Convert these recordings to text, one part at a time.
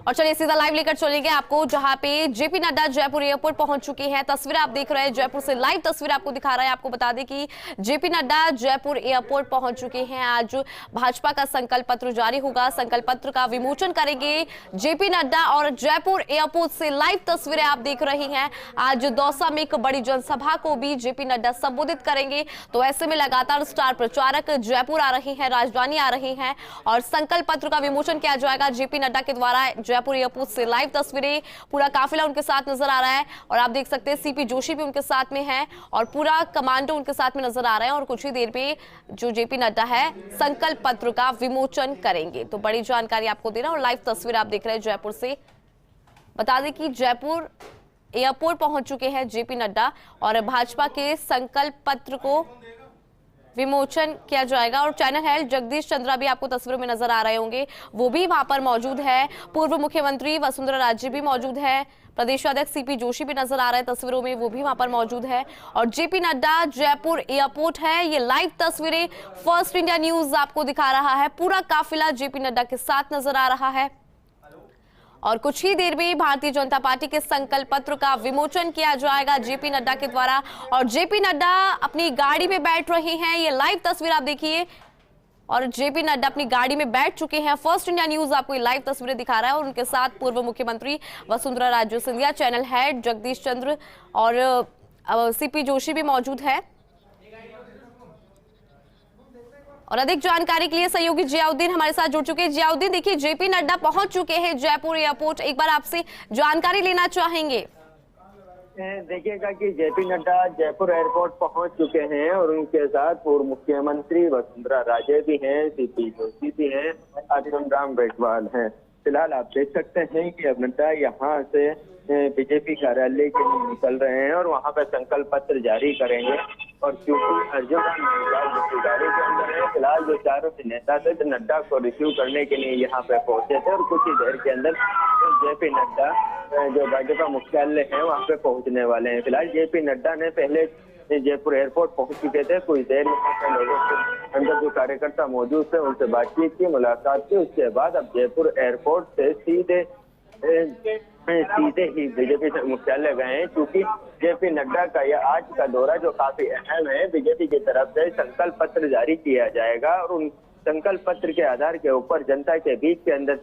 और चलिए सीधा लाइव लेकर चलेंगे आपको, जहां पे जेपी नड्डा जयपुर एयरपोर्ट पहुंच चुके हैं। तस्वीरें आप देख रहे हैं, जयपुर से लाइव तस्वीर आपको दिखा रहा है। आपको बता दें कि जेपी नड्डा जयपुर एयरपोर्ट पहुंच चुके हैं। आज भाजपा का संकल्प पत्र जारी होगा, संकल्प पत्र का विमोचन करेंगे जेपी नड्डा। और जयपुर एयरपोर्ट से लाइव तस्वीरें आप देख रही हैं। आज दौसा में एक बड़ी जनसभा को भी जेपी नड्डा संबोधित करेंगे। तो ऐसे में लगातार स्टार प्रचारक जयपुर आ रहे हैं, राजधानी आ रहे हैं और संकल्प पत्र का विमोचन किया जाएगा जेपी नड्डा के द्वारा। जयपुर एयरपोर्ट से लाइव तस्वीरें, पूरा काफिला उनके साथ नजर आ रहा है और आप देख सकते हैं सीपी जोशी भी उनके साथ में है और पूरा कमांडो उनके साथ में नजर आ रहे हैं। और कुछ ही देर में जो जेपी नड्डा है संकल्प पत्र का विमोचन करेंगे। तो बड़ी जानकारी आपको दे रहा हूं, लाइव तस्वीर आप देख रहे हैं जयपुर से। बता दें कि जयपुर एयरपोर्ट पहुंच चुके हैं जेपी नड्डा और भाजपा के संकल्प पत्र को विमोचन किया जाएगा। और चैनल हेड जगदीश चंद्रा भी आपको तस्वीरों में नजर आ रहे होंगे, वो भी वहां पर मौजूद है। पूर्व मुख्यमंत्री वसुंधरा राजे भी मौजूद है, प्रदेश अध्यक्ष सीपी जोशी भी नजर आ रहे हैं तस्वीरों में, वो भी वहां पर मौजूद है। और जेपी नड्डा जयपुर एयरपोर्ट है, ये लाइव तस्वीरें फर्स्ट इंडिया न्यूज आपको दिखा रहा है। पूरा काफिला जेपी नड्डा के साथ नजर आ रहा है और कुछ ही देर में भारतीय जनता पार्टी के संकल्प पत्र का विमोचन किया जाएगा जेपी नड्डा के द्वारा। और जेपी नड्डा अपनी गाड़ी में बैठ रहे हैं, ये लाइव तस्वीर आप देखिए। और जेपी नड्डा अपनी गाड़ी में बैठ चुके हैं। फर्स्ट इंडिया न्यूज आपको ये लाइव तस्वीरें दिखा रहा है और उनके साथ पूर्व मुख्यमंत्री वसुंधरा राजे सिंधिया, चैनल हेड जगदीश चंद्र और सीपी जोशी भी मौजूद है। और अधिक जानकारी के लिए सहयोगी जियाउद्दीन हमारे साथ जुड़ चुके हैं। जियाउद्दीन, देखिए जेपी नड्डा पहुंच चुके हैं जयपुर एयरपोर्ट, एक बार आपसे जानकारी लेना चाहेंगे। देखिएगा कि जेपी नड्डा जयपुर एयरपोर्ट पहुंच चुके हैं और उनके साथ पूर्व मुख्यमंत्री वसुंधरा राजे भी हैं, सीपी जोशी भी हैं, अर्जुन राम मेघवाल हैं। फिलहाल आप देख सकते हैं कि अब नड्डा यहाँ से बीजेपी कार्यालय के लिए निकल रहे हैं और वहां पर संकल्प पत्र जारी करेंगे। और क्योंकि अर्जुन राम मेघवाल जो गाड़ी के अंदर है, फिलहाल जो चारों नेता थे नड्डा को रिसीव करने के लिए यहाँ पे पहुंचे थे और कुछ ही देर के अंदर जेपी नड्डा जो भाजपा मुख्यालय है वहाँ पे पहुंचने वाले हैं। फिलहाल जेपी नड्डा ने पहले जयपुर एयरपोर्ट पहुंच चुके थे, कुछ देर में लोगों के अंदर जो कार्यकर्ता मौजूद थे उनसे बातचीत की, मुलाकात की। उसके बाद अब जयपुर एयरपोर्ट से सीधे ही बीजेपी मुख्यालय गए हैं, क्योंकि जेपी नड्डा का यह आज का दौरा जो काफी अहम है। बीजेपी की तरफ से संकल्प पत्र जारी किया जाएगा और उन संकल्प पत्र के आधार के ऊपर जनता के बीच के अंदर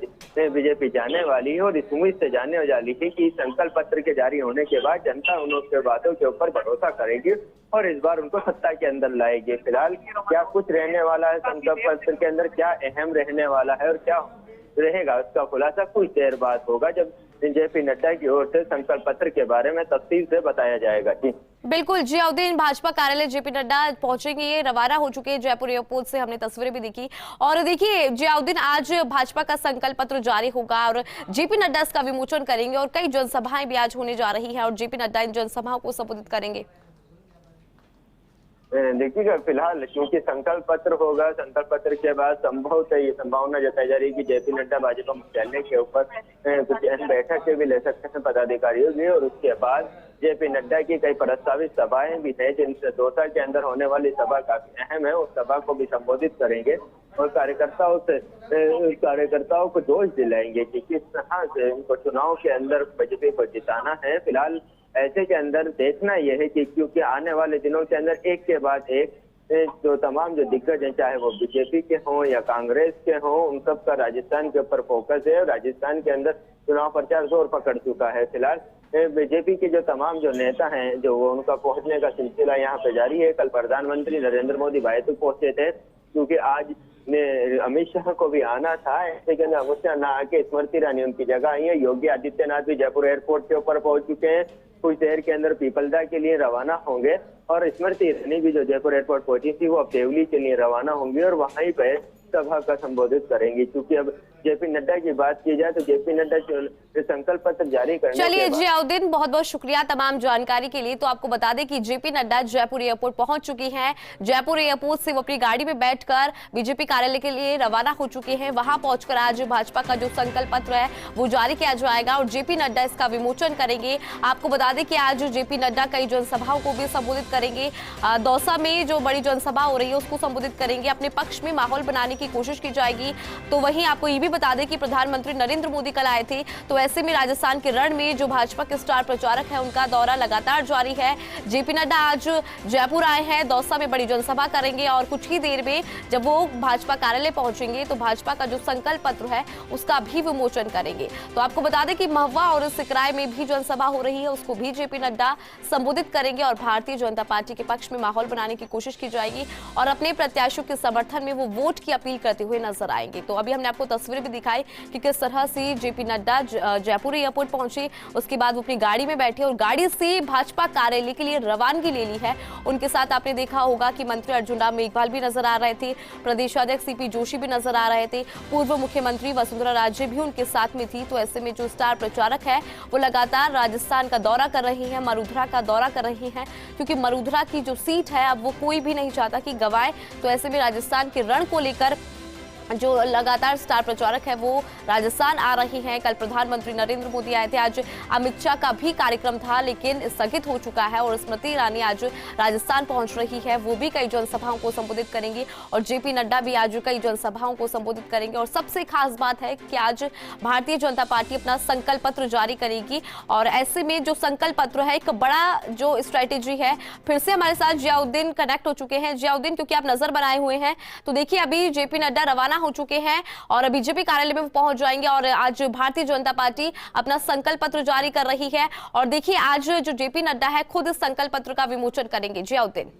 बीजेपी जाने वाली है और इस उम्मीद से जाने वाली थी कि संकल्प पत्र के जारी होने के बाद जनता उनके बातों के ऊपर भरोसा करेगी और इस बार उनको सत्ता के अंदर लाएगी। फिलहाल क्या कुछ रहने वाला है संकल्प पत्र के अंदर, क्या अहम रहने वाला है और क्या रहेगा, उसका खुलासा कुछ देर बाद होगा जब जेपी नड्डा की ओर से संकल्प पत्र के बारे में तफसील से बताया जाएगा। जी बिल्कुल जियाउद्दीन, भाजपा कार्यालय जेपी नड्डा पहुंचेंगे, ये रवाना हो चुके हैं जयपुर एयरपोर्ट से, हमने तस्वीरें भी देखी। और देखिए जियाउद्दीन, आज भाजपा का संकल्प पत्र जारी होगा और जेपी नड्डा इसका विमोचन करेंगे और कई जनसभाएं भी आज होने जा रही है और जेपी नड्डा इन जनसभाओं को संबोधित करेंगे। देखिएगा फिलहाल क्योंकि संकल्प पत्र होगा, संकल्प पत्र के बाद संभवतः ये संभावना जताई जा रही है कि जेपी नड्डा भाजपा मुख्यालय के ऊपर कुछ अहम बैठकें भी ले सकते हैं पदाधिकारियों की। और उसके बाद जेपी नड्डा की कई प्रस्तावित सभाएं भी हैं, जिनसे दौसा के अंदर होने वाली सभा काफी अहम है, उस सभा को भी संबोधित करेंगे और कार्यकर्ताओं को जोश दिलाएंगे कि किस तरह से उनको चुनाव के अंदर बीजेपी को जिताना है। फिलहाल ऐसे के अंदर देखना यह है कि क्योंकि आने वाले दिनों के अंदर एक के बाद एक जो तमाम जो दिग्गज हैं, चाहे वो बीजेपी के हों या कांग्रेस के हों, उन सब का राजस्थान के ऊपर फोकस है। राजस्थान के अंदर चुनाव प्रचार जोर पकड़ चुका है। फिलहाल बीजेपी के जो तमाम जो नेता हैं, जो वो उनका पहुंचने का सिलसिला यहाँ पे जारी है। कल प्रधानमंत्री नरेंद्र मोदी भाईतुक पहुंचे थे, क्योंकि आज अमित शाह को भी आना था। ऐसे के अंदर अमित शाह ना आके स्मृति ईरानी उनकी जगह आई है। योगी आदित्यनाथ भी जयपुर एयरपोर्ट के ऊपर पहुंच चुके हैं, कुछ देर के अंदर पीपलदा के लिए रवाना होंगे। और स्मृति ईरानी भी जो जयपुर एयरपोर्ट पहुंची थी वो अब देवली के लिए रवाना होंगी और वहीं पे सभा का संबोधित करेंगी। क्योंकि अब जेपी नड्डा की बात की जाए तो जेपी नड्डा संकल्प पत्र जारी करने चलिए जियाउद्दीन, बहुत बहुत शुक्रिया तमाम जानकारी के लिए। तो आपको बता दें कि जेपी नड्डा जयपुर एयरपोर्ट पहुंच चुकी हैं। जयपुर एयरपोर्ट से वो अपनी गाड़ी में बैठकर बीजेपी कार्यालय के लिए रवाना हो चुके हैं। वहां पहुंचकर आज भाजपा का जो संकल्प पत्र है वो जारी किया जाएगा और जेपी नड्डा इसका विमोचन करेंगे। आपको बता दें कि आज जेपी नड्डा कई जनसभाओं को भी संबोधित करेंगे। दौसा में जो बड़ी जनसभा हो रही है उसको संबोधित करेंगे, अपने पक्ष में माहौल बनाने की कोशिश की जाएगी। तो वहीं आपको ये भी बता दें कि प्रधानमंत्री नरेंद्र मोदी कल आए थे, तो ऐसे में राजस्थान के रण में जो भाजपा के स्टार प्रचारक है उनका दौरा लगातार जारी है। जेपी नड्डा आज जयपुर आए हैं, दौसा में बड़ी जनसभा करेंगे और कुछ ही देर में जब वो भाजपा कार्यालय पहुंचेंगे तो भाजपा का जो संकल्प पत्र है उसका भी विमोचन करेंगे। तो आपको बता दें कि महुआ और सिकराय में भी जनसभा हो रही है, उसको भी जेपी नड्डा संबोधित करेंगे और भारतीय जनता पार्टी के पक्ष में माहौल बनाने की कोशिश की जाएगी और अपने प्रत्याशियों के समर्थन में वो वोट की अपील करते हुए नजर आएंगे। तो अभी हमने आपको तस्वीरें भी दिखाई कि किस तरह से जेपी नड्डा जयपुर एयरपोर्ट पहुंचे, उसके बाद वो अपनी गाड़ी में बैठे और गाड़ी से भाजपा कार्यालय के लिए रवानगी ले ली है। उनके साथ आपने देखा होगा कि मंत्री अर्जुन राम मेघवाल भी नजर आ रहे थे, प्रदेशाध्यक्ष सीपी जोशी भी नजर आ रहे थे, पूर्व मुख्यमंत्री वसुंधरा राजे भी उनके साथ में थी। तो ऐसे में जो स्टार प्रचारक है वो लगातार राजस्थान का दौरा कर रही है, मरुधरा का दौरा कर रही हैं, क्योंकि मरुधरा की जो सीट है अब वो कोई भी नहीं चाहता कि गवाए। तो ऐसे में राजस्थान के रण को लेकर जो लगातार स्टार प्रचारक है वो राजस्थान आ रही हैं। कल प्रधानमंत्री नरेंद्र मोदी आए थे, आज अमित शाह का भी कार्यक्रम था लेकिन स्थगित हो चुका है और स्मृति ईरानी आज राजस्थान पहुंच रही है, वो भी कई जनसभाओं को संबोधित करेंगी और जेपी नड्डा भी आज कई जनसभाओं को संबोधित करेंगे। और सबसे खास बात है कि आज भारतीय जनता पार्टी अपना संकल्प पत्र जारी करेगी और ऐसे में जो संकल्प पत्र है एक बड़ा जो स्ट्रैटेजी है। फिर से हमारे साथ जियाउद्दीन कनेक्ट हो चुके हैं। जियाउद्दीन, क्योंकि आप नजर बनाए हुए हैं, तो देखिए अभी जेपी नड्डा रवाना हो चुके हैं और बीजेपी कार्यालय में पहुंच जाएंगे और आज भारतीय जनता पार्टी अपना संकल्प पत्र जारी कर रही है और देखिए आज जो जेपी नड्डा है खुद इस संकल्प पत्र का विमोचन करेंगे। जियाउद्दीन,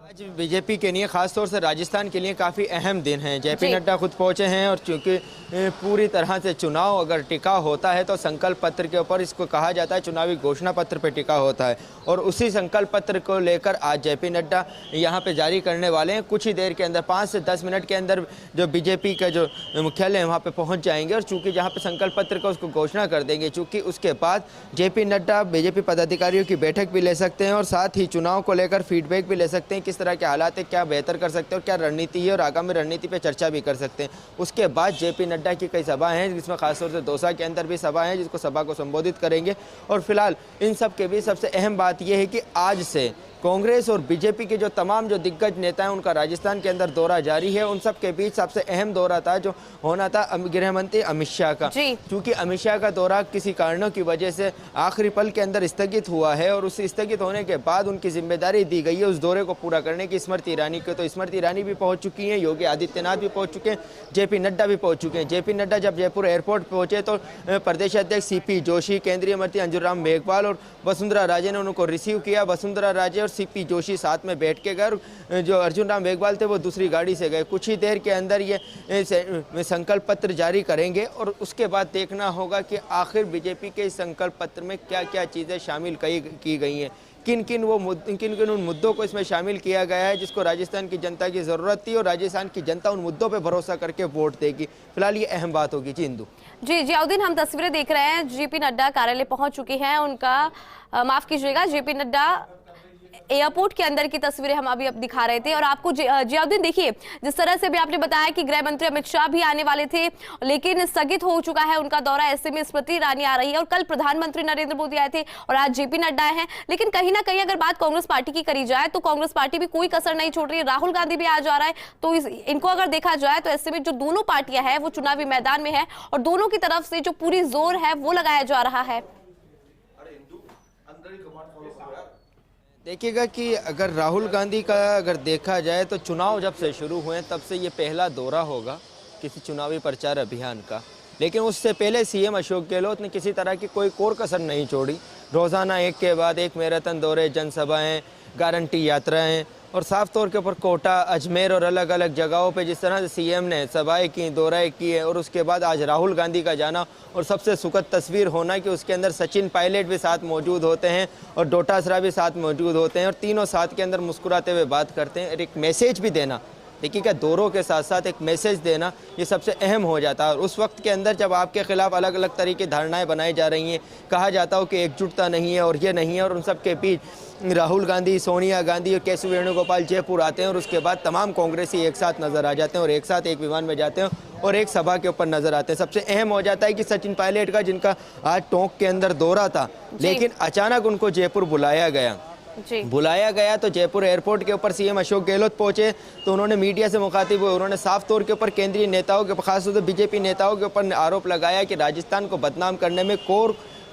आज बीजेपी के लिए खासतौर से राजस्थान के लिए काफ़ी अहम दिन है। जेपी नड्डा खुद पहुंचे हैं और चूंकि पूरी तरह से चुनाव अगर टिका होता है तो संकल्प पत्र के ऊपर इसको कहा जाता है चुनावी घोषणा पत्र पे टिका होता है और उसी संकल्प पत्र को लेकर आज जेपी नड्डा यहाँ पे जारी करने वाले हैं। कुछ ही देर के अंदर 5 से 10 मिनट के अंदर जो बीजेपी का जो मुख्यालय है वहाँ पे पहुँच जाएंगे और चूँकि जहाँ पे संकल्प पत्र का उसको घोषणा कर देंगे, चूँकि उसके बाद जेपी नड्डा बीजेपी पदाधिकारियों की बैठक भी ले सकते हैं और साथ ही चुनाव को लेकर फीडबैक भी ले सकते हैं, किस तरह के हालात है, क्या बेहतर कर सकते हैं और क्या रणनीति है और आगामी रणनीति पे चर्चा भी कर सकते हैं। उसके बाद जेपी नड्डा की कई सभा हैं जिसमें खासतौर से दौसा के अंदर भी सभा है जिसको सभा को संबोधित करेंगे। और फिलहाल इन सब के बीच सबसे अहम बात यह है कि आज से कांग्रेस और बीजेपी के जो तमाम जो दिग्गज नेता हैं उनका राजस्थान के अंदर दौरा जारी है। उन सब के बीच सबसे अहम दौरा था जो होना था गृह मंत्री अमित शाह का, क्योंकि अमित शाह का दौरा किसी कारणों की वजह से आखिरी पल के अंदर स्थगित हुआ है और उस स्थगित होने के बाद उनकी जिम्मेदारी दी गई है उस दौरे को पूरा करने की स्मृति ईरानी को। तो स्मृति ईरानी भी पहुंच चुकी हैं, योगी आदित्यनाथ भी पहुंच चुके हैं, जेपी नड्डा भी पहुंच चुके हैं। जेपी नड्डा जब जयपुर एयरपोर्ट पहुंचे तो प्रदेश अध्यक्ष सीपी जोशी, केंद्रीय मंत्री अर्जुन राम मेघवाल और वसुंधरा राजे ने उनको रिसीव किया। वसुंधरा राजे और सीपी जोशी साथ में बैठ के गए, जो अर्जुन राम मेघवाल थे वो दूसरी गाड़ी से गए। कुछ ही देर के अंदर ये संकल्प पत्र जारी करेंगे और उसके बाद देखना होगा कि आखिर बीजेपी के इस संकल्प पत्र में क्या क्या चीज़ें शामिल की गई हैं, किन किन उन मुद्दों को इसमें शामिल किया गया है जिसको राजस्थान की जनता की ज़रूरत थी और राजस्थान की जनता उन मुद्दों पे भरोसा करके वोट देगी। फिलहाल ये अहम बात होगी। जी इंदु। जी जियाउद्दीन, हम तस्वीरें देख रहे हैं, जेपी नड्डा कार्यालय पहुंच चुके हैं। उनका माफ कीजिएगा, जेपी नड्डा एयरपोर्ट के अंदर की तस्वीरें हम अभी दिखा रहे थे। और आपको जियाउद्दीन देखिए, जिस तरह से भी आपने बताया कि गृह मंत्री अमित शाह भी आने वाले थे लेकिन स्थगित हो चुका है उनका दौरा, ऐसे में स्मृति ईरानी आ रही है और कल प्रधानमंत्री नरेंद्र मोदी आए थे और आज जेपी नड्डा आए हैं। लेकिन कहीं ना कहीं अगर बात कांग्रेस पार्टी की करी जाए तो कांग्रेस पार्टी भी कोई कसर नहीं छोड़ रही है, राहुल गांधी भी आ जा रहा है। तो इनको अगर देखा जाए तो ऐसे में जो दोनों पार्टियां हैं वो चुनावी मैदान में है और दोनों की तरफ से जो पूरी जोर है वो लगाया जा रहा है। देखिएगा कि अगर राहुल गांधी का अगर देखा जाए तो चुनाव जब से शुरू हुए तब से ये पहला दौरा होगा किसी चुनावी प्रचार अभियान का, लेकिन उससे पहले सीएम अशोक गहलोत ने किसी तरह की कोई कोर कसर नहीं छोड़ी। रोज़ाना एक के बाद एक मैराथन दौरे, जनसभाएं, गारंटी यात्राएं और साफ तौर के ऊपर कोटा, अजमेर और अलग अलग जगहों पे जिस तरह से सीएम ने सभाएं की, दौरे किए और उसके बाद आज राहुल गांधी का जाना और सबसे सुखद तस्वीर होना कि उसके अंदर सचिन पायलट भी साथ मौजूद होते हैं और डोटासरा भी साथ मौजूद होते हैं और तीनों साथ के अंदर मुस्कुराते हुए बात करते हैं और एक मैसेज भी देना। देखिए क्या दौरों के साथ साथ एक मैसेज देना ये सबसे अहम हो जाता है। और उस वक्त के अंदर जब आपके खिलाफ अलग अलग तरीके धारणाएं बनाई जा रही हैं, कहा जाता हो कि एकजुटता नहीं है और ये नहीं है, और उन सब के बीच राहुल गांधी, सोनिया गांधी और केशव वेणुगोपाल जयपुर आते हैं और उसके बाद तमाम कांग्रेसी एक साथ नजर आ जाते हैं और एक साथ एक विमान में जाते हैं और एक सभा के ऊपर नजर आते हैं। सबसे अहम हो जाता है कि सचिन पायलट का, जिनका आज टोंक के अंदर दौरा था लेकिन अचानक उनको जयपुर बुलाया गया जी। बुलाया गया तो जयपुर एयरपोर्ट के ऊपर सीएम अशोक गहलोत पहुंचे तो उन्होंने मीडिया से मुखातिब हुए, उन्होंने साफ तौर के ऊपर केंद्रीय नेताओं के, खासतौर से बीजेपी नेताओं के ऊपर आरोप लगाया कि राजस्थान को बदनाम करने में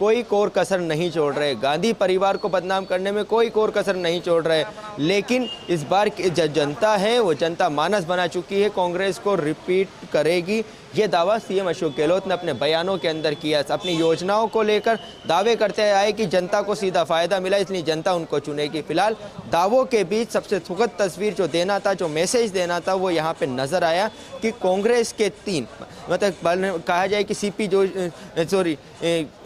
कोई कोर कसर नहीं छोड़ रहे, गांधी परिवार को बदनाम करने में कोई कोर कसर नहीं छोड़ रहे। लेकिन इस बार की जनता है वो जनता मानस बना चुकी है, कांग्रेस को रिपीट करेगी, ये दावा सीएम अशोक गहलोत ने अपने बयानों के अंदर किया। अपनी योजनाओं को लेकर दावे करते आए कि जनता को सीधा फायदा मिला इसलिए जनता उनको चुनेगी। फिलहाल दावों के बीच सबसे सुखद तस्वीर जो देना था, जो मैसेज देना था, वो यहाँ पे नजर आया कि कांग्रेस के 3 मतलब कहा जाए कि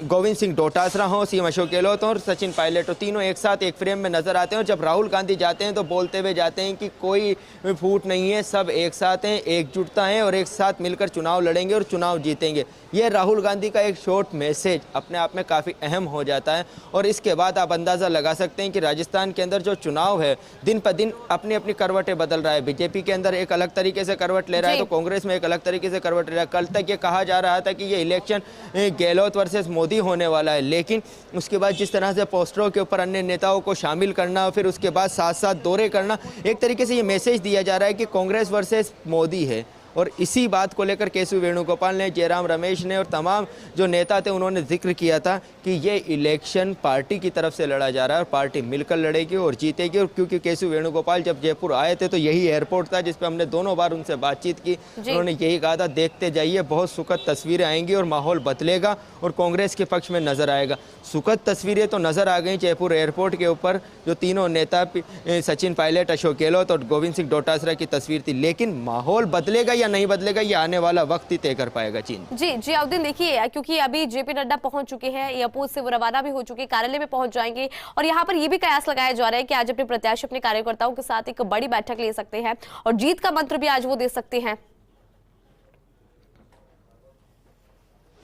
गोविंद सिंह डोटासरा हो, सीएम अशोक गहलोत और सचिन पायलट हो, तीनों एक साथ एक फ्रेम में नजर आते हैं। और जब राहुल गांधी जाते हैं तो बोलते हुए जाते हैं कि कोई फूट नहीं है, सब एक साथ हैं, एकजुटता है और एक साथ मिलकर चुनाव लड़ेंगे और चुनाव जीतेंगे। ये राहुल गांधी का एक शॉर्ट मैसेज अपने आप में काफ़ी अहम हो जाता है। और इसके बाद आप अंदाज़ा लगा सकते हैं कि राजस्थान के अंदर जो चुनाव है दिन पर दिन अपनी अपनी करवटें बदल रहा है। बीजेपी के अंदर एक अलग तरीके से करवट ले रहा है तो कांग्रेस में एक अलग तरीके से करवट ले रहा है। कल तक ये कहा जा रहा था कि ये इलेक्शन गहलोत वर्सेस मोदी होने वाला है, लेकिन उसके बाद जिस तरह से पोस्टरों के ऊपर अन्य नेताओं को शामिल करना, फिर उसके बाद साथ साथ दौरे करना, एक तरीके से ये मैसेज दिया जा रहा है कि कांग्रेस वर्सेस मोदी है। और इसी बात को लेकर केशव वेणुगोपाल ने, जयराम रमेश ने और तमाम जो नेता थे उन्होंने जिक्र किया था कि ये इलेक्शन पार्टी की तरफ से लड़ा जा रहा है और पार्टी मिलकर लड़ेगी और जीतेगी। और क्योंकि केशव वेणुगोपाल जब जयपुर आए थे तो यही एयरपोर्ट था जिस पर हमने दोनों बार उनसे बातचीत की, उन्होंने यही कहा था देखते जाइए बहुत सुखद तस्वीरें आएंगी और माहौल बदलेगा और कांग्रेस के पक्ष में नजर आएगा। सुखद तस्वीरें तो नजर आ गई जयपुर एयरपोर्ट के ऊपर, जो तीनों नेता सचिन पायलट, अशोक गहलोत और गोविंद सिंह डोटासरा की तस्वीर थी, लेकिन माहौल बदलेगा या नहीं बदलेगा ये आने वाला वक्त ही तय कर पाएगा। चीन जी जियाउद्दीन, देखिए क्योंकि अभी जेपी नड्डा पहुंच चुके हैं, एयरपोर्ट से वो रवाना भी हो चुके, कार्यालय में पहुंच जाएंगे और यहाँ पर ये भी कयास लगाया जा रहा है कि आज अपने प्रत्याशी अपने कार्यकर्ताओं के साथ एक बड़ी बैठक ले सकते हैं और जीत का मंत्र भी आज वो दे सकते हैं।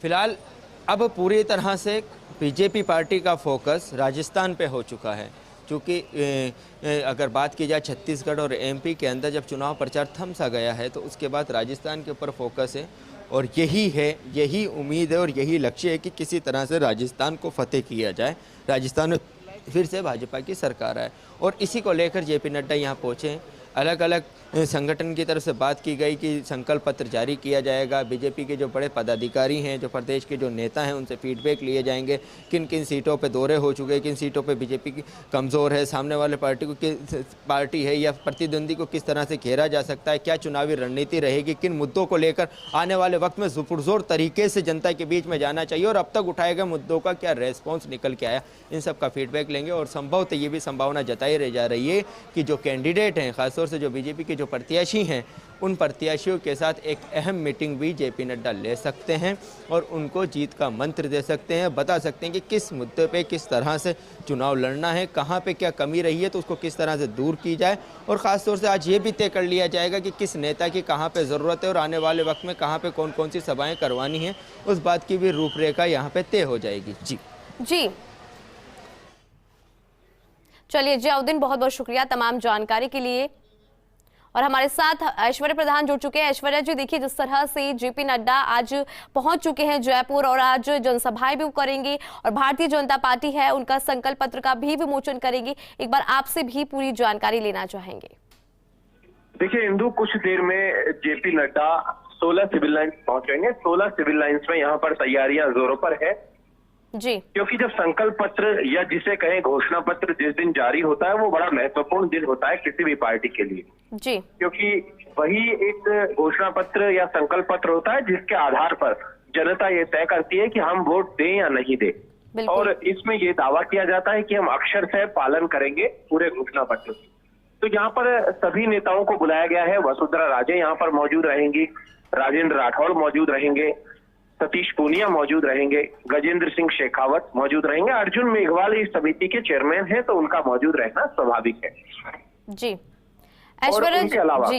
फिलहाल अब पूरी तरह से बीजेपी पार्टी का फोकस राजस्थान पे हो चुका है, क्योंकि अगर बात की जाए छत्तीसगढ़ और एमपी के अंदर जब चुनाव प्रचार थम सा गया है तो उसके बाद राजस्थान के ऊपर फोकस है और यही उम्मीद है और यही लक्ष्य है कि किसी तरह से राजस्थान को फतेह किया जाए, राजस्थान में फिर से भाजपा की सरकार आए। और इसी को लेकर जेपी नड्डा यहाँ पहुँचे हैं। अलग अलग संगठन की तरफ से बात की गई कि संकल्प पत्र जारी किया जाएगा, बीजेपी के जो बड़े पदाधिकारी हैं, जो प्रदेश के जो नेता हैं, उनसे फीडबैक लिए जाएंगे, किन किन सीटों पे दौरे हो चुके, किन सीटों पे बीजेपी की कमज़ोर है, सामने वाले पार्टी है या प्रतिद्वंदी को किस तरह से घेरा जा सकता है, क्या चुनावी रणनीति रहेगी, किन मुद्दों को लेकर आने वाले वक्त में पुरजोर तरीके से जनता के बीच में जाना चाहिए और अब तक उठाए गए मुद्दों का क्या रेस्पॉन्स निकल के आया, इन सब का फीडबैक लेंगे। और संभवतः ये भी संभावना जताई रह जा रही है कि जो कैंडिडेट हैं, खासतौर से जो बीजेपी के जो प्रत्याशी हैं, उन प्रत्याशियों के साथ एक अहम मीटिंग भी जेपी नड्डा ले सकते हैं और उनको जीत का मंत्र दे सकते हैं, बता सकते हैं कि किस मुद्दे पे किस तरह से चुनाव लड़ना है, कहाँ पे क्या कमी रही है तो उसको किस तरह से दूर की जाए। और ख़ास तौर से आज ये भी तय कर लिया जाएगा कि किस नेता की कहाँ पे ज़रूरत है और आने वाले वक्त में कहाँ पे कौन कौन सी सभाएँ करवानी हैं, उस बात की भी रूपरेखा यहाँ पर तय हो जाएगी। जी चलिए जियाउद्दीन, बहुत बहुत शुक्रिया तमाम जानकारी के लिए। और हमारे साथ ऐश्वर्या प्रधान जुड़ चुके हैं। ऐश्वर्या जी, देखिए जिस तरह से जेपी नड्डा आज पहुंच चुके हैं जयपुर और आज जनसभाएं भी करेंगे और भारतीय जनता पार्टी है उनका संकल्प पत्र का भी विमोचन करेंगे, एक बार आपसे भी पूरी जानकारी लेना चाहेंगे। देखिए इंदु, कुछ देर में जेपी नड्डा 16 सिविल लाइन्स पहुंचेंगे। 16 सिविल लाइन्स में यहाँ पर तैयारियां जोरों पर है जी, क्योंकि जब संकल्प पत्र या जिसे कहें घोषणा पत्र जिस दिन जारी होता है वो बड़ा महत्वपूर्ण दिन होता है किसी भी पार्टी के लिए जी, क्योंकि वही एक घोषणा पत्र या संकल्प पत्र होता है जिसके आधार पर जनता ये तय करती है कि हम वोट दें या नहीं दें। और इसमें ये दावा किया जाता है कि हम अक्षर से पालन करेंगे पूरे घोषणा पत्र की। तो यहाँ पर सभी नेताओं को बुलाया गया है। वसुंधरा राजे यहाँ पर मौजूद रहेंगी, राजेंद्र राठौड़ मौजूद रहेंगे, सतीश पूनिया मौजूद रहेंगे, गजेंद्र सिंह शेखावत मौजूद रहेंगे, अर्जुन मेघवाल इस समिति के चेयरमैन हैं तो उनका मौजूद रहना स्वाभाविक है जी। और उनके अलावा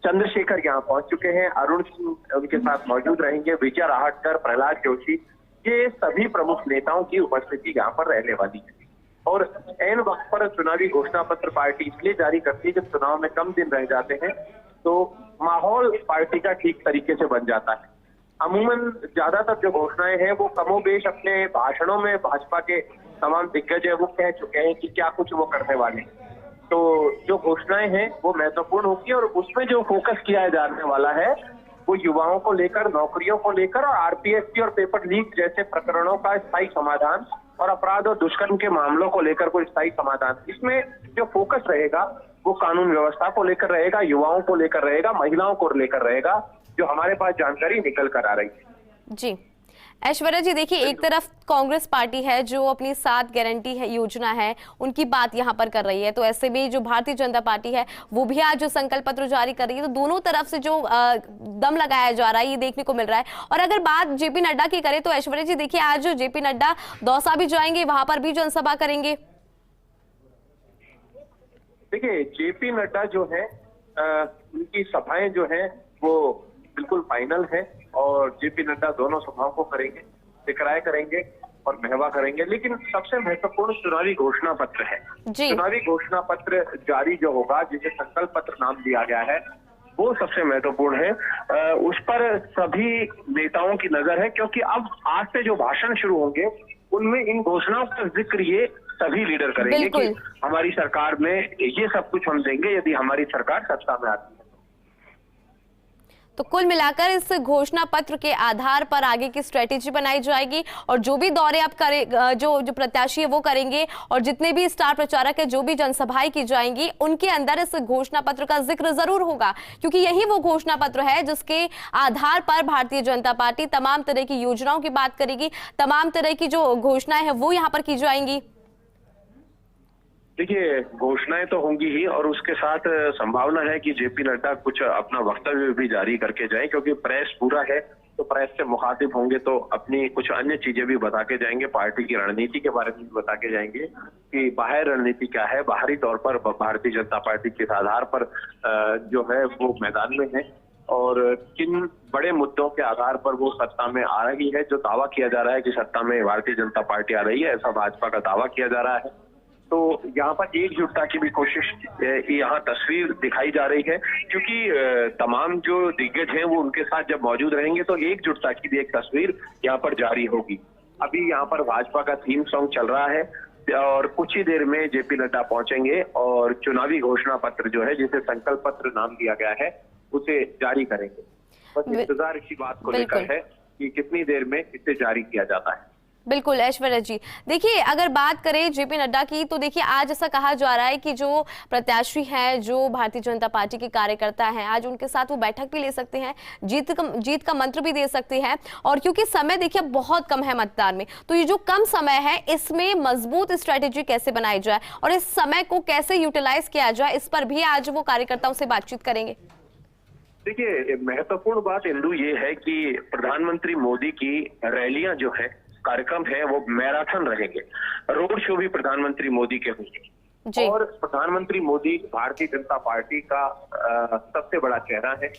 चंद्रशेखर यहाँ पहुंच चुके हैं, अरुण सिंह उनके साथ मौजूद रहेंगे, विजय राहटकर, प्रहलाद जोशी, ये सभी प्रमुख नेताओं की उपस्थिति यहाँ पर रहने वाली है। और ऐन वक्त पर चुनावी घोषणा पत्र पार्टी इसलिए जारी करती है जब चुनाव में कम दिन रह जाते हैं तो माहौल पार्टी का ठीक तरीके से बन जाता है। अमूमन ज्यादातर जो घोषणाएं हैं वो कमोबेश अपने भाषणों में भाजपा के तमाम दिग्गज है वो कह चुके हैं कि क्या कुछ वो करने वाले हैं। तो जो घोषणाएं हैं वो महत्वपूर्ण होगी और उसमें जो फोकस किया जाने वाला है वो युवाओं को लेकर, नौकरियों को लेकर और आरपीएससी और पेपर लीक जैसे प्रकरणों का स्थायी समाधान और अपराध और दुष्कर्म के मामलों को लेकर कोई स्थायी समाधान। इसमें जो फोकस रहेगा वो कानून व्यवस्था को लेकर रहेगा, युवाओं को लेकर रहेगा, महिलाओं को लेकर रहेगा, जो हमारे पास जानकारी निकल कर आ रही है। जी ऐश्वर्या जी, देखिए एक तरफ कांग्रेस पार्टी है जो अपनी 7 गारंटी है योजना है उनकी बात यहाँ पर कर रही है, तो ऐसे में जो भारतीय जनता पार्टी है वो भी आज जो संकल्प पत्र जारी कर रही है, तो दोनों तरफ से जो दम लगाया जा रहा है ये देखने को मिल रहा है। और अगर बात जेपी नड्डा की करें तो ऐश्वर्या जी देखिए आज जेपी नड्डा दौसा भी जाएंगे, वहां पर भी जनसभा करेंगे। देखिए जेपी नड्डा जो है उनकी सभाएं जो है वो बिल्कुल फाइनल है और जेपी नड्डा दोनों सभाओं को करेंगे, टिकराए करेंगे और महवा करेंगे। लेकिन सबसे महत्वपूर्ण चुनावी घोषणा पत्र है। चुनावी घोषणा पत्र जारी जो होगा, जिसे संकल्प पत्र नाम दिया गया है, वो सबसे महत्वपूर्ण है। उस पर सभी नेताओं की नजर है, क्योंकि अब आज से जो भाषण शुरू होंगे उनमें इन घोषणाओं का जिक्र ये सभी लीडर करेंगे कि हमारी सरकार में ये सब कुछ हम देंगे यदि हमारी सरकार सत्ता में आती है। तो कुल मिलाकर इस घोषणा पत्र के आधार पर आगे की स्ट्रेटेजी बनाई जाएगी और जो भी दौरे आप करें, जो प्रत्याशी है वो करेंगे और जितने भी स्टार प्रचारक है, जो भी जनसभाएं की जाएंगी उनके अंदर इस घोषणा पत्र का जिक्र जरूर होगा, क्योंकि यही वो घोषणा पत्र है जिसके आधार पर भारतीय जनता पार्टी तमाम तरह की योजनाओं की बात करेगी, तमाम तरह की जो घोषणाएं है वो यहाँ पर की जाएंगी। देखिए घोषणाएं तो होंगी ही और उसके साथ संभावना है कि जेपी नड्डा कुछ अपना वक्तव्य भी जारी करके जाए, क्योंकि प्रेस पूरा है तो प्रेस से मुखातिब होंगे तो अपनी कुछ अन्य चीजें भी बता के जाएंगे, पार्टी की रणनीति के बारे में भी बता के जाएंगे कि बाहर रणनीति क्या है, बाहरी तौर पर भारतीय जनता पार्टी किस आधार पर जो है वो मैदान में है और किन बड़े मुद्दों के आधार पर वो सत्ता में आ रही है। जो दावा किया जा रहा है कि सत्ता में भारतीय जनता पार्टी आ रही है, ऐसा भाजपा का दावा किया जा रहा है। तो यहाँ पर एकजुटता की भी कोशिश, यहाँ तस्वीर दिखाई जा रही है, क्योंकि तमाम जो दिग्गज हैं वो उनके साथ जब मौजूद रहेंगे तो एकजुटता की भी एक तस्वीर यहाँ पर जारी होगी। अभी यहाँ पर भाजपा का थीम सॉन्ग चल रहा है और कुछ ही देर में जेपी नड्डा पहुंचेंगे और चुनावी घोषणा पत्र जो है, जिसे संकल्प पत्र नाम दिया गया है, उसे जारी करेंगे। बस इंतजार इसी बात को लेकर है कि कितनी देर में इसे जारी किया जाता है। बिल्कुल ऐश्वर्या जी, देखिए अगर बात करें जेपी नड्डा की तो देखिए आज ऐसा कहा जा रहा है कि जो प्रत्याशी हैं, जो भारतीय जनता पार्टी के कार्यकर्ता हैं, आज उनके साथ वो बैठक भी ले सकते हैं, जीत का मंत्र भी दे सकते हैं। और क्योंकि समय देखिए बहुत कम है मतदान में, तो ये जो कम समय है इसमें मजबूत स्ट्रेटेजी कैसे बनाई जाए और इस समय को कैसे यूटिलाइज किया जाए, इस पर भी आज वो कार्यकर्ताओं से बातचीत करेंगे। देखिए महत्वपूर्ण बात इंदु ये है कि प्रधानमंत्री मोदी की रैलियां जो है, कार्यक्रम है, वो मैराथन रहेंगे। रोड शो भी प्रधानमंत्री मोदी के होंगे और प्रधानमंत्री मोदी भारतीय जनता पार्टी का सबसे बड़ा चेहरा है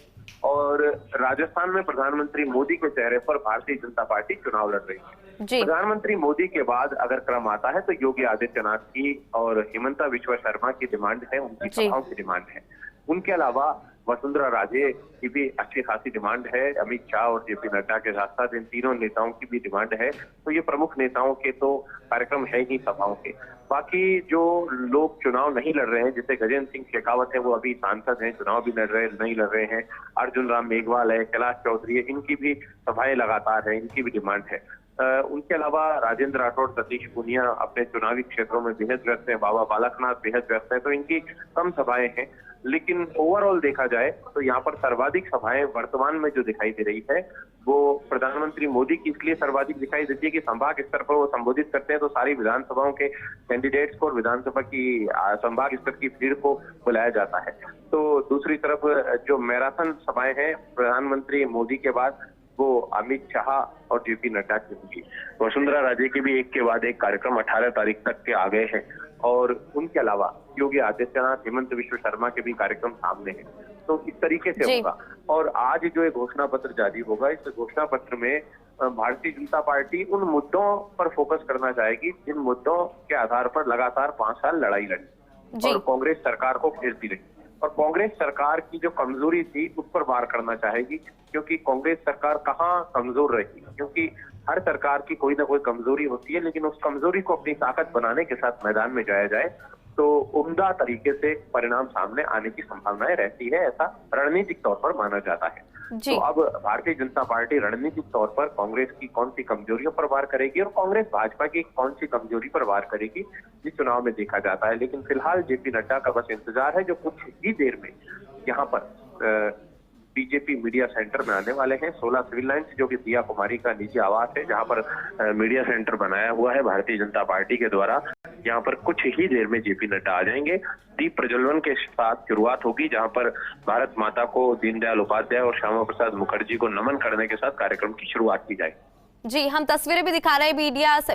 और राजस्थान में प्रधानमंत्री मोदी के चेहरे पर भारतीय जनता पार्टी चुनाव लड़ रही है। प्रधानमंत्री मोदी के बाद अगर क्रम आता है तो योगी आदित्यनाथ की और हिमंता बिस्वा शर्मा की डिमांड है, उनकी सभाओं की डिमांड है। उनके अलावा वसुंधरा राजे की भी अच्छी खासी डिमांड है, अमित शाह और जेपी नड्डा के साथ साथ इन तीनों नेताओं की भी डिमांड है। तो ये प्रमुख नेताओं के तो कार्यक्रम है ही सभाओं के। बाकी जो लोग चुनाव नहीं लड़ रहे हैं, जैसे गजेंद्र सिंह शेखावत है, वो अभी सांसद हैं, चुनाव भी नहीं लड़ रहे हैं, अर्जुन राम मेघवाल है, कैलाश चौधरी है, इनकी भी सभाएं लगातार है, इनकी भी डिमांड है। उनके अलावा राजेंद्र राठौड़, सतीश पूनिया अपने चुनावी क्षेत्रों में बेहद व्यस्त हैं, बाबा बालकनाथ बेहद व्यस्त हैं, तो इनकी कम सभाएं हैं। लेकिन ओवरऑल देखा जाए तो यहाँ पर सर्वाधिक सभाएं वर्तमान में जो दिखाई दे रही है वो प्रधानमंत्री मोदी की इसलिए सर्वाधिक दिखाई देती है कि संभाग स्तर पर वो संबोधित करते हैं तो सारी विधानसभाओं के कैंडिडेट्स को और विधानसभा की संभाग स्तर की भीड़ को बुलाया जाता है। तो दूसरी तरफ जो मैराथन सभाएं हैं प्रधानमंत्री मोदी के बाद वो अमित शाह और जेपी नड्डा की होगी। वसुंधरा राजे के भी एक के बाद एक कार्यक्रम 18 तारीख तक के आ गए हैं और उनके अलावा योगी आदित्यनाथ, हिमंत बिस्वा शर्मा के भी कार्यक्रम सामने हैं। तो इस तरीके से होगा। और आज जो एक घोषणा पत्र जारी होगा, इस घोषणा पत्र में भारतीय जनता पार्टी उन मुद्दों पर फोकस करना चाहेगी जिन मुद्दों के आधार पर लगातार 5 साल लड़ाई लड़ी और कांग्रेस सरकार को घेरती रही और कांग्रेस सरकार की जो कमजोरी थी उस पर वार करना चाहेगी। क्योंकि कांग्रेस सरकार कहाँ कमजोर रही, क्योंकि हर सरकार की कोई ना कोई कमजोरी होती है, लेकिन उस कमजोरी को अपनी ताकत बनाने के साथ मैदान में जाया जाए तो उम्दा तरीके से परिणाम सामने आने की संभावनाएं रहती है, ऐसा रणनीतिक तौर पर माना जाता है। तो अब भारतीय जनता पार्टी रणनीतिक तौर पर कांग्रेस की कौन सी कमजोरियों पर वार करेगी और कांग्रेस भाजपा की कौन सी कमजोरी पर वार करेगी, इस चुनाव में देखा जाता है। लेकिन फिलहाल जेपी नड्डा का बस इंतजार है, जो कुछ ही देर में यहाँ पर बीजेपी मीडिया सेंटर में आने वाले हैं। 16 सिविल लाइन्स, जो कि दिया कुमारी का निजी आवास है, जहां पर मीडिया सेंटर बनाया हुआ है भारतीय जनता पार्टी के द्वारा। यहाँ पर कुछ ही देर में जेपी नड्डा आ जाएंगे। दीप प्रज्वलन के साथ शुरुआत होगी, जहां पर भारत माता को, दीनदयाल उपाध्याय और श्यामा प्रसाद मुखर्जी को नमन करने के साथ कार्यक्रम की शुरुआत की जाएगी। जी, हम तस्वीरें भी दिखा रहे हैं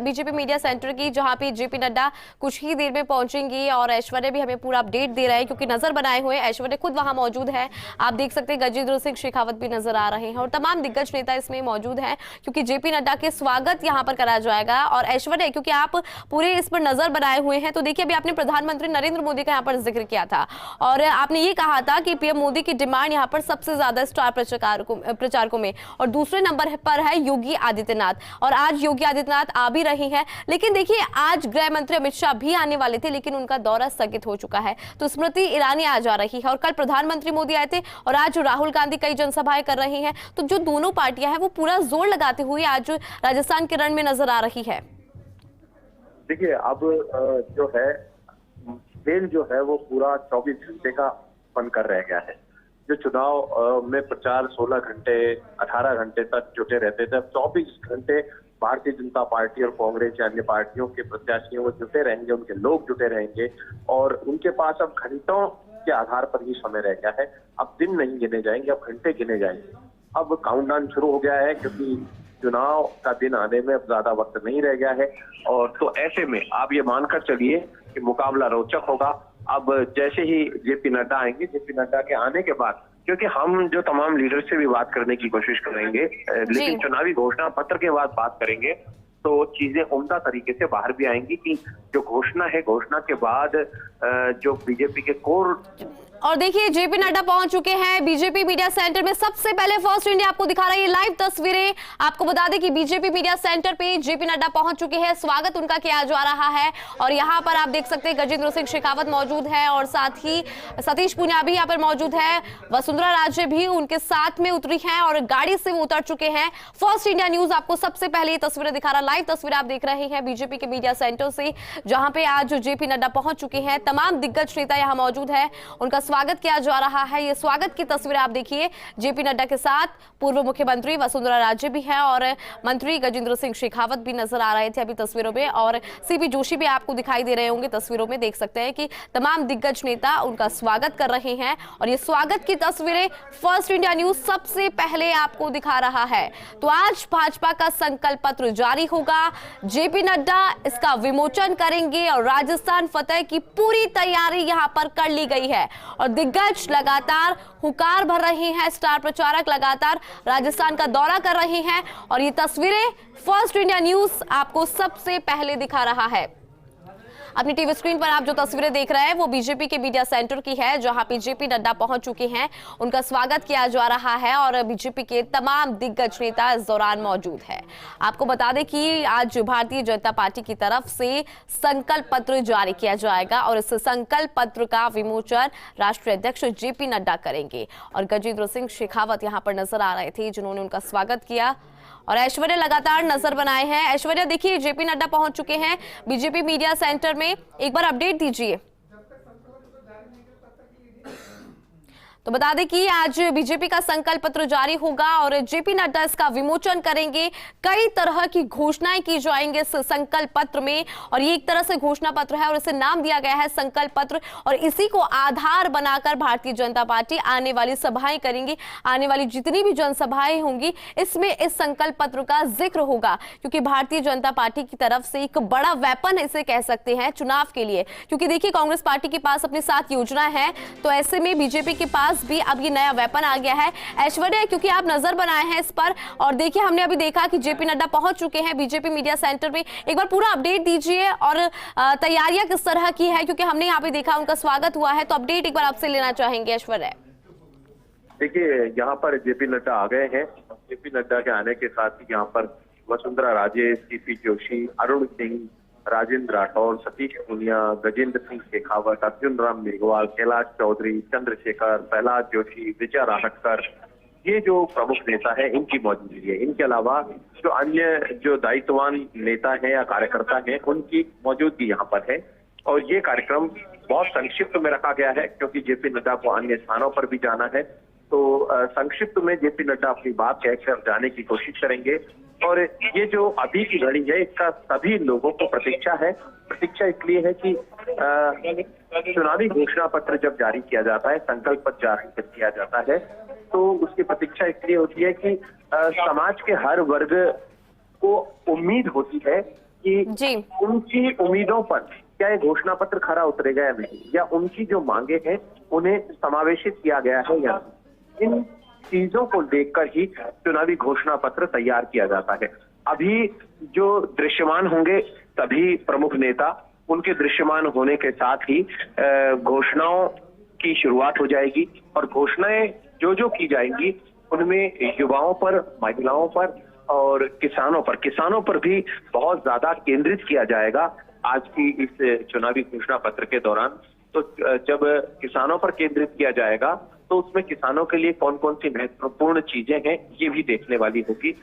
बीजेपी मीडिया सेंटर की, जहां पे जेपी नड्डा कुछ ही देर में पहुंचेंगी और ऐश्वर्या भी हमें पूरा अपडेट दे रहे हैं, क्योंकि नजर बनाए हुए ऐश्वर्या खुद वहां मौजूद है। आप देख सकते हैं गजेंद्र सिंह शेखावत भी नजर आ रहे हैं और तमाम दिग्गज नेता इसमें मौजूद हैं, क्योंकि जेपी नड्डा के स्वागत यहाँ पर करा जाएगा। और ऐश्वर्या, क्योंकि आप पूरे इस पर नजर बनाए हुए हैं, तो देखिए अभी आपने प्रधानमंत्री नरेंद्र मोदी का यहाँ पर जिक्र किया था और आपने ये कहा था कि पीएम मोदी की डिमांड यहाँ पर सबसे ज्यादा स्टार प्रचारकों में, और दूसरे नंबर पर है योगी आदित्यनाथ। और आज योगी आदित्यनाथ आ भी रही हैं, लेकिन देखिए आज गृह मंत्री अमित शाह भी आने वाले थे, लेकिन उनका दौरा स्थगित हो चुका है। तो स्मृति ईरानी आ जा रही है और कल प्रधानमंत्री मोदी आए थे और आज राहुल गांधी कई जनसभाएं कर रही हैं। तो जो दोनों पार्टियां हैं वो पूरा जोर लगाते हुए आज राजस्थान के रण में नजर आ रही है। देखिए, अब जो है खेल जो है वो पूरा 24 घंटे का बनकर रह गया है। जो चुनाव में प्रचार 16 घंटे 18 घंटे तक जुटे रहते थे, अब 24 घंटे भारतीय जनता पार्टी और कांग्रेस या अन्य पार्टियों के प्रत्याशियों वो जुटे रहेंगे, उनके लोग जुटे रहेंगे और उनके पास अब घंटों के आधार पर ही समय रह गया है। अब दिन नहीं गिने जाएंगे, अब घंटे गिने जाएंगे। अब काउंटडाउन शुरू हो गया है, क्योंकि चुनाव का दिन आने में अब ज्यादा वक्त नहीं रह गया है। और तो ऐसे में आप ये मानकर चलिए कि मुकाबला रोचक होगा। अब जैसे ही जेपी नड्डा आएंगे, जेपी नड्डा के आने के बाद, क्योंकि हम जो तमाम लीडर से भी बात करने की कोशिश करेंगे, लेकिन चुनावी घोषणा पत्र के बाद बात करेंगे, तो चीजें उम्दा तरीके से बाहर भी आएंगी कि जो घोषणा है, घोषणा के बाद जो बीजेपी के कोर। और देखिए जेपी नड्डा पहुंच चुके हैं बीजेपी मीडिया सेंटर में। सबसे पहले फर्स्ट इंडिया आपको दिखा रहा है ये लाइव तस्वीरें। आपको बता दें कि बीजेपी मीडिया सेंटर पे जेपी नड्डा पहुंच चुके हैं, स्वागत उनका किया जा रहा है। और यहां पर आप देख सकते हैं गजेंद्र सिंह शेखावत मौजूद है और साथ ही सतीश पूनिया भी यहां पर मौजूद है। वसुंधरा राजे भी उनके साथ में उतरी हैं और गाड़ी से वो उतर चुके हैं। फर्स्ट इंडिया न्यूज आपको सबसे पहले ये तस्वीरें दिखा रहा, लाइव तस्वीरें आप देख रहे हैं बीजेपी के मीडिया सेंटर से, जहां पे आज जेपी नड्डा पहुंच चुके हैं। तमाम दिग्गज नेता यहां मौजूद है, उनका स्वागत किया जा रहा है। ये स्वागत की तस्वीरें आप देखिए जेपी नड्डा के साथ पूर्व मुख्यमंत्री वसुंधरा राजे भी हैं और मंत्री गजेंद्र सिंह शेखावत भी नजर आ रहे थे अभी तस्वीरों में, और सीपी जोशी भी आपको दिखाई दे रहे होंगे तस्वीरों में। देख सकते हैं कि तमाम दिग्गज नेता उनका स्वागत कर रहे हैं और ये स्वागत की तस्वीरें फर्स्ट इंडिया न्यूज सबसे पहले आपको दिखा रहा है। तो आज भाजपा का संकल्प पत्र जारी होगा, जेपी नड्डा इसका विमोचन करेंगे और राजस्थान फतेह की पूरी तैयारी यहां पर कर ली गई है और दिग्गज लगातार हुकार भर रहे हैं, स्टार प्रचारक लगातार राजस्थान का दौरा कर रहे हैं और ये तस्वीरें फर्स्ट इंडिया न्यूज आपको सबसे पहले दिखा रहा है। अपनी टीवी स्क्रीन पर आप जो तस्वीरें देख रहे हैं वो बीजेपी के मीडिया सेंटर की है, जहां पे जेपी नड्डा पहुंच चुके हैं, उनका स्वागत किया जा रहा है और बीजेपी के तमाम दिग्गज नेता इस दौरान मौजूद है। आपको बता दें कि आज भारतीय जनता पार्टी की तरफ से संकल्प पत्र जारी किया जाएगा और इस संकल्प पत्र का विमोचन राष्ट्रीय अध्यक्ष जेपी नड्डा करेंगे और गजेंद्र सिंह शेखावत यहां पर नजर आ रहे थे जिन्होंने उनका स्वागत किया और ऐश्वर्या लगातार नजर बनाए हैं। ऐश्वर्या देखिए जेपी नड्डा पहुंच चुके हैं बीजेपी मीडिया सेंटर में, एक बार अपडेट दीजिए। तो बता दें कि आज बीजेपी का संकल्प पत्र जारी होगा और जेपी नड्डा इसका विमोचन करेंगे। कई तरह की घोषणाएं की जाएंगे इस संकल्प पत्र में और ये एक तरह से घोषणा पत्र है और इसे नाम दिया गया है संकल्प पत्र और इसी को आधार बनाकर भारतीय जनता पार्टी आने वाली सभाएं करेंगी। आने वाली जितनी भी जनसभाएं होंगी इसमें इस संकल्प पत्र का जिक्र होगा, क्योंकि भारतीय जनता पार्टी की तरफ से एक बड़ा वेपन इसे कह सकते हैं चुनाव के लिए, क्योंकि देखिए कांग्रेस पार्टी के पास अपने साथ योजना है, तो ऐसे में बीजेपी के पास भी अब ये नया वेपन आ गया है। ऐश्वर्या, क्योंकि आप नजर बनाए हैं इस पर और देखिए हमने अभी देखा कि जेपी नड्डा पहुंच चुके हैं बीजेपी मीडिया सेंटर में, एक बार पूरा अपडेट दीजिए और तैयारियां किस तरह की है, क्योंकि हमने यहाँ पे देखा उनका स्वागत हुआ है, तो अपडेट एक बार आपसे लेना चाहेंगे ऐश्वर्या। देखिए, यहाँ पर जेपी नड्डा आ गए हैं। जेपी नड्डा के आने के साथ ही यहाँ पर वसुंधरा राजे, सीपी जोशी, अरुण सिंह, राजेंद्र राठौर, सतीश पूनिया, गजेंद्र सिंह शेखावत, अर्जुन राम मेघवाल, कैलाश चौधरी, चंद्रशेखर, प्रहलाद जोशी, विजय राहटकर, ये जो प्रमुख नेता है इनकी मौजूदगी है। इनके अलावा जो अन्य जो दायित्ववान नेता हैं या कार्यकर्ता हैं उनकी मौजूदगी यहाँ पर है। और ये कार्यक्रम बहुत संक्षिप्त में रखा गया है क्योंकि जेपी नड्डा को अन्य स्थानों पर भी जाना है। तो संक्षिप्त में जेपी नड्डा अपनी बात कहकर जाने की कोशिश करेंगे। और ये जो अभी की घड़ी है इसका सभी लोगों को प्रतीक्षा है। प्रतीक्षा इसलिए है कि चुनावी घोषणा पत्र जब जारी किया जाता है, संकल्प पत्र जारी जब किया जाता है, तो उसकी प्रतीक्षा इसलिए होती है कि समाज के हर वर्ग को उम्मीद होती है कि उनकी उम्मीदों पर क्या ये घोषणा पत्र खरा उतरेगा या नहीं, या उनकी जो मांगे हैं उन्हें समावेशित किया गया है या नहीं। इन चीजों को देखकर ही चुनावी घोषणा पत्र तैयार किया जाता है। अभी जो दृश्यमान होंगे सभी प्रमुख नेता, उनके दृश्यमान होने के साथ ही घोषणाओं की शुरुआत हो जाएगी। और घोषणाएं जो जो की जाएंगी उनमें युवाओं पर, महिलाओं पर और किसानों पर भी बहुत ज्यादा केंद्रित किया जाएगा आज की इस चुनावी घोषणा पत्र के दौरान। तो जब किसानों पर केंद्रित किया जाएगा तो उसमें किसानों के लिए कौन कौन सी महत्वपूर्ण चीजें हैं ये भी देखने वाली होगी।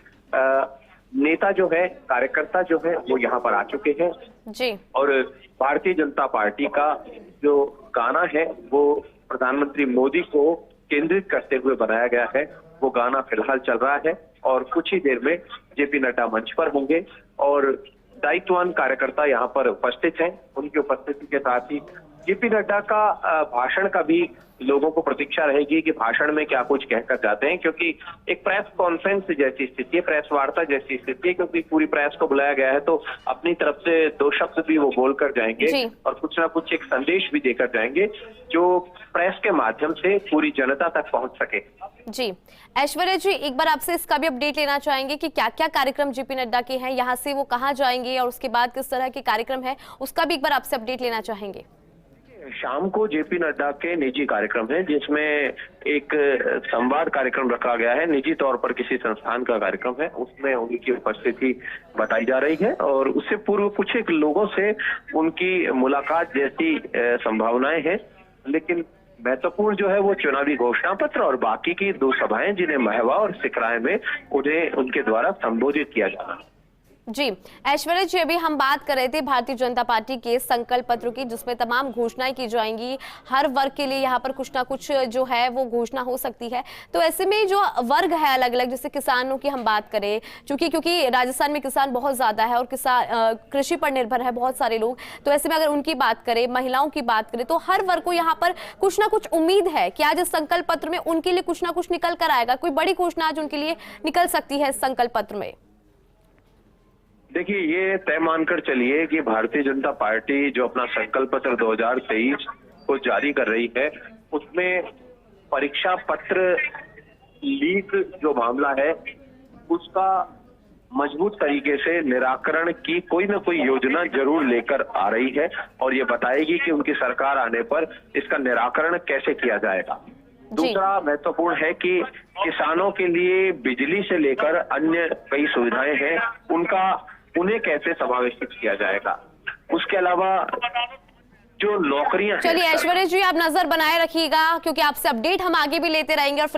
नेता जो है, कार्यकर्ता जो है वो यहाँ पर आ चुके हैं जी। और भारतीय जनता पार्टी का जो गाना है वो प्रधानमंत्री मोदी को केंद्रित करते हुए बनाया गया है। वो गाना फिलहाल चल रहा है और कुछ ही देर में जेपी नड्डा मंच पर होंगे और दायित्ववान कार्यकर्ता यहाँ पर उपस्थित हैं। उनकी उपस्थिति के साथ ही जेपी नड्डा का भाषण का भी लोगों को प्रतीक्षा रहेगी कि भाषण में क्या कुछ कहकर जाते हैं, क्योंकि एक प्रेस कॉन्फ्रेंस जैसी स्थिति है, प्रेस वार्ता जैसी स्थिति है, क्योंकि पूरी प्रेस को बुलाया गया है। तो अपनी तरफ से 2 शब्द भी वो बोलकर जाएंगे और कुछ ना कुछ एक संदेश भी देकर जाएंगे जो प्रेस के माध्यम से पूरी जनता तक पहुंच सके। जी ऐश्वर्या जी, एक बार आपसे इसका भी अपडेट लेना चाहेंगे कि क्या क्या कार्यक्रम जेपी नड्डा के हैं, यहाँ से वो कहाँ जाएंगे और उसके बाद किस तरह के कार्यक्रम है, उसका भी एक बार आपसे अपडेट लेना चाहेंगे। शाम को जेपी नड्डा के निजी कार्यक्रम है जिसमें एक संवाद कार्यक्रम रखा गया है। निजी तौर पर किसी संस्थान का कार्यक्रम है, उसमें उनकी उपस्थिति बताई जा रही है और उससे पूर्व कुछ एक लोगों से उनकी मुलाकात जैसी संभावनाएं हैं। लेकिन महत्वपूर्ण जो है वो चुनावी घोषणा पत्र और बाकी की 2 सभाएं जिन्हें महवा और सिकराय में उन्हें उनके द्वारा संबोधित किया जाना। जी ऐश्वर्या जी, अभी हम बात कर रहे थे भारतीय जनता पार्टी के संकल्प पत्र की, जिसमें तमाम घोषणाएं की जाएंगी। हर वर्ग के लिए यहाँ पर कुछ ना कुछ जो है वो घोषणा हो सकती है। तो ऐसे में जो वर्ग है अलग अलग, जैसे किसानों की हम बात करें, क्योंकि राजस्थान में किसान बहुत ज्यादा है और किसान कृषि पर निर्भर है बहुत सारे लोग, तो ऐसे में अगर उनकी बात करें, महिलाओं की बात करें, तो हर वर्ग को यहाँ पर कुछ ना कुछ उम्मीद है कि आज इस संकल्प पत्र में उनके लिए कुछ ना कुछ निकल कर आएगा। कोई बड़ी घोषणा आज उनके लिए निकल सकती है इस संकल्प पत्र में। देखिए, ये तय मानकर चलिए कि भारतीय जनता पार्टी जो अपना संकल्प पत्र 2023 को जारी कर रही है उसमें परीक्षा पत्र लीक जो मामला है उसका मजबूत तरीके से निराकरण की कोई ना कोई योजना जरूर लेकर आ रही है और ये बताएगी कि उनकी सरकार आने पर इसका निराकरण कैसे किया जाएगा। दूसरा महत्वपूर्ण है कि किसानों के लिए बिजली से लेकर अन्य कई सुविधाएं हैं, उन्हें कैसे समावेशित किया जाएगा। उसके अलावा जो नौकरियां, चलिए ऐश्वर्या जी, आप नजर बनाए रखिएगा क्योंकि आपसे अपडेट हम आगे भी लेते रहेंगे और